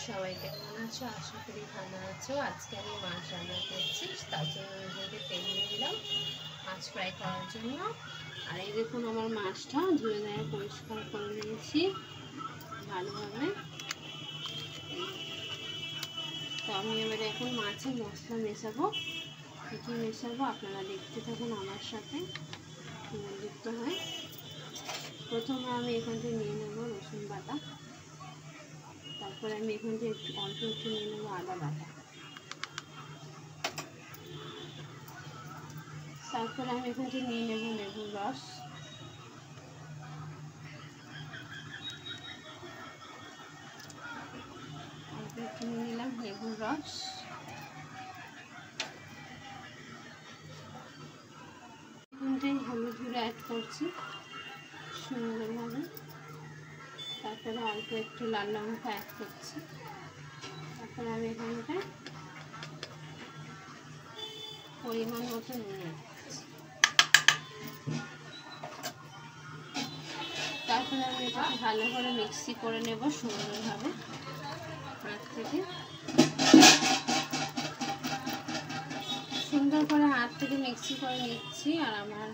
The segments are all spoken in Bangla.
সবাই কেমন আছো? আশা করি ভালো আছো। আজকে আমি মাছ রান্না করছি, তার জন্য নিজেকে তেল দিয়ে দিলাম মাছ ফ্রাই করার জন্য। আর এই দেখুন আমার মাছটা ধুয়ে ধুয়ে পরিষ্কার করে নিয়েছি ভালোভাবে। তো আমি এবারে এখন মাছে মশলা মেশাবো। কী কী মেশাবো আপনারা দেখতে থাকুন আমার সাথে, যুক্ত হয়। প্রথমে আমি এখান থেকে নিয়ে নেবো রসুন বাটা, তারপরে আমি এখান থেকে অল্প একটু নিয়ে নেবো আদা বাটা, তারপরে আমি এখান থেকে নিয়ে নেবো লেবুর রস, অল্প একটু নিয়ে নিলাম লেবুর রস, এখানটাই হলুদ গুঁড়ো অ্যাড করছি সুন্দরভাবে, তারপরে অল্প একটু লাল লঙ্কা অ্যাড করছি, তারপরে আমি এখানটায় পরিমাণ মতো নুন অ্যাড করছি, তারপরে আমি এটাকে ভালো করে মিক্সি করে নেব সুন্দরভাবে হাত থেকে, সুন্দর করে হাত থেকে মিক্সি করে নিচ্ছি। আর আমার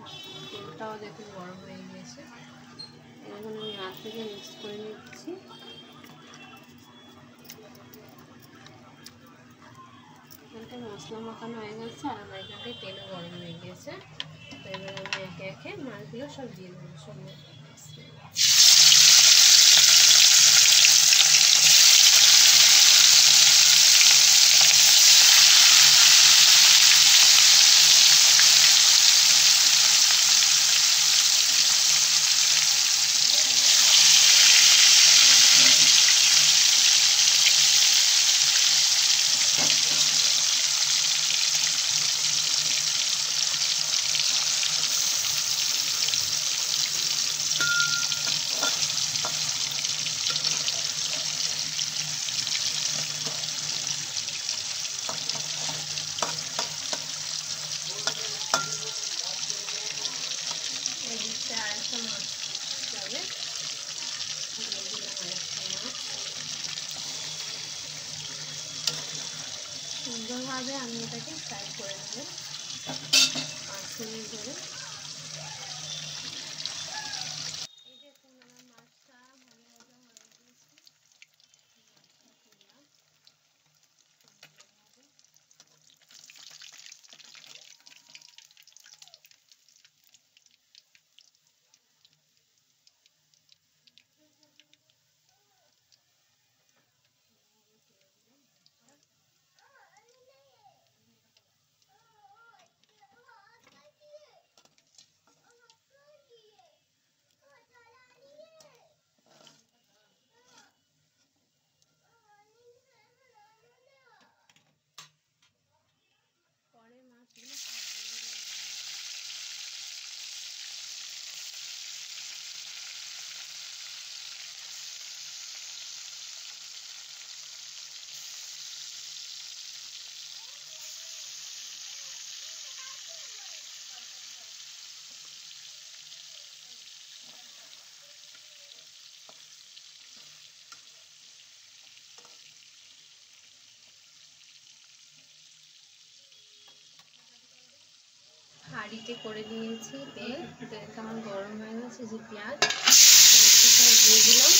তেলটাও দেখুন গরম হয়ে গিয়েছে, এখন আমি হাত থেকে মিক্স করে নিচ্ছি। এখানটা মশলা মাখানো হয়ে গেছে আর আমার এখানটায় তেলও গরম হয়ে গিয়েছে। তো এবার আমি একে একে মাছগুলো সব দিয়ে দেবো সঙ্গে। সুন্দরভাবে আমি এটাকে ফ্রাই করে নেব 5 মিনিট ধরে। এই দেখুন আমার মাছটা ভালো ভাজা হয়ে গিয়েছে, পরে মাছগুলো হাঁড়িতে করে নিয়েছি তেল, তেলটা আমার গরম হয়ে গেছে। যে পেঁয়াজ দিয়ে দিলাম,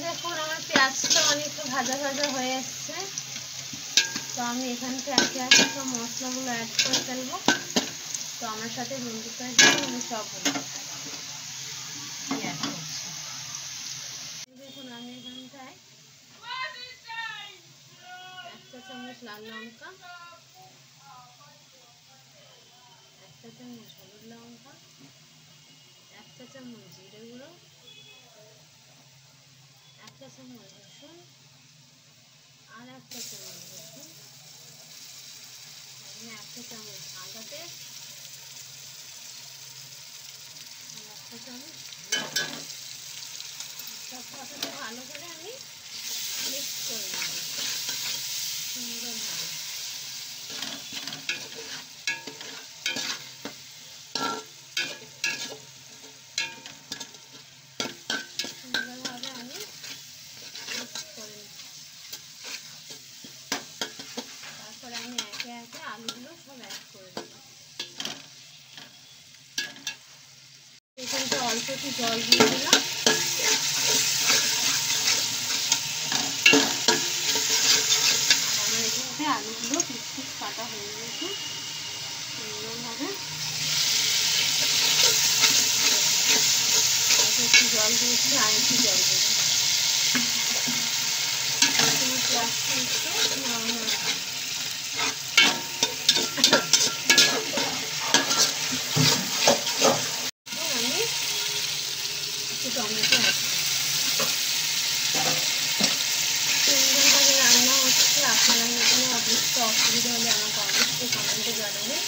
দেখুন আমার পেঁয়াজটা অনেকটা ভাজা ভাজা হয়ে এসছে। তো আমি এখান থেকে একে একে সব মশলাগুলো অ্যাড করে ফেলবো। তো আমার সাথে বন্ধুত্ব আমি সব অ্যাড করছি। দেখুন আমি এখানটায় 1 চা চামচ লাল লঙ্কা, 1 চা চামচ হলুদ লঙ্কা, 1 চা চামচ জিরে গুঁড়ো, 1 চা চামচ রসুন আর 1 চা চামচ রসুন এখানে 1 চামচ সাদা তেল, 1 চামচ সব কষাতে ভালো করে আমি মিক্স করে নেব সুন্দরভাবে। সুন্দরভাবে আমি মিক্স করে নেব। তারপরে আমি একে একে আলুগুলো সব অ্যাড করে দেব। এখানে অল্প একটু জল দিয়ে দিলাম। আমার এখানে আলুগুলো পিস পিস কাটা হয়ে গেছে সুন্দরভাবে। একটু জল দিয়েছি, আর একটু জল দেবো। পেঁয়াজটা একটু আমি একটু টমেটো আছে। সুন্দরভাবে রান্না হচ্ছে। আপনারা এখানে অবশ্যই অসুবিধা হলে আমাকে অবশ্যই কমেন্টে জানাবেন।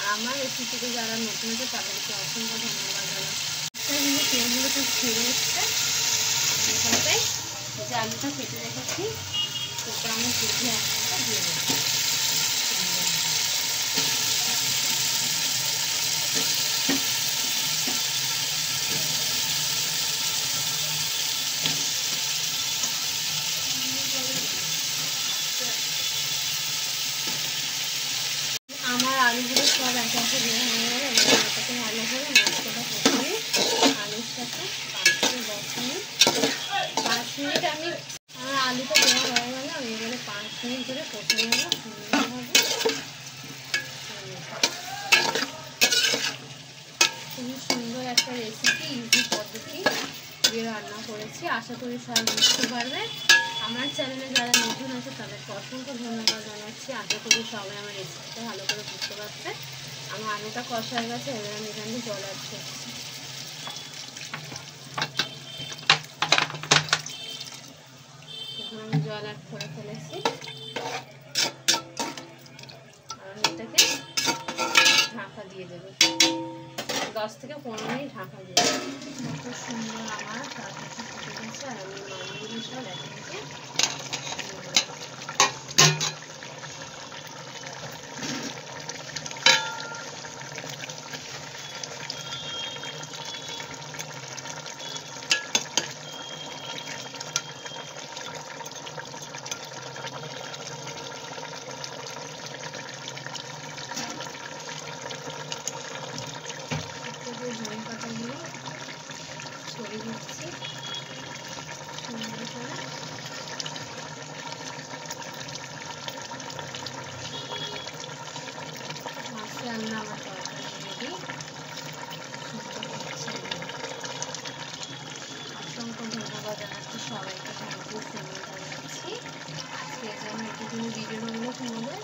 আর আমার রেসিপিতে যারা নতুন আছে তাদেরকে অসংখ্য ধন্যবাদ জানাচ্ছি। কিন্তু তেলগুলো তো ছেড়ে এসছে। এখানটায় যে আলুটা কেটে রেখেছি সেটা আমি কেটে একটা দিয়ে দেবো। আমার আলুগুলো সব একে একে দেওয়া হয়ে গেলে এবার এটাকে ভালো করে মশলাটা কষিয়ে আলুর সাথে 5 থেকে 10 মিনিট 5 মিনিট আমি আমার আলুটা দেওয়া হয়ে গেলে আমি এবারে 5 মিনিট ধরে কষে নেবো সুন্দরভাবে। খুবই সুন্দর একটা রেসিপি, ইজি পদ্ধতি দিয়ে রান্না করেছি। আশা করি সবাই বুঝতে পারবে। আমার চ্যানেলে যারা নতুন আছে তাদেরকে অসংখ্য ধন্যবাদ জানাচ্ছি। আশা করি সবাই আমার রেসিপিটা ভালো করে বুঝতে পারছে। আমার আলুটা কষা হয়ে গেছে, এবার আমি এখানে জল অ্যাড করছি। এখন আমি জল অ্যাড করে ফেলেছি। আর আমি এটাকে ঢাকা দিয়ে দেবো 10 থেকে 15 মিনিট ঢাকা দিয়ে দেবো। কত সুন্দর আমার তরকারিটা ফুটে গেছে। আর আমি মাছগুলো সব একে একে ধনে পাতাগুলো ছড়িয়ে দিচ্ছি সুন্দর করে। মাছ রান্না আমার তরকারি রেডি। অসংখ্য ধন্যবাদ জানাচ্ছি সবাইকে। থ্যাংক ইউ সো মাচ জানাচ্ছি। আজকের জন্য এটুকুনি ভিডিও বানানো তোমাদের।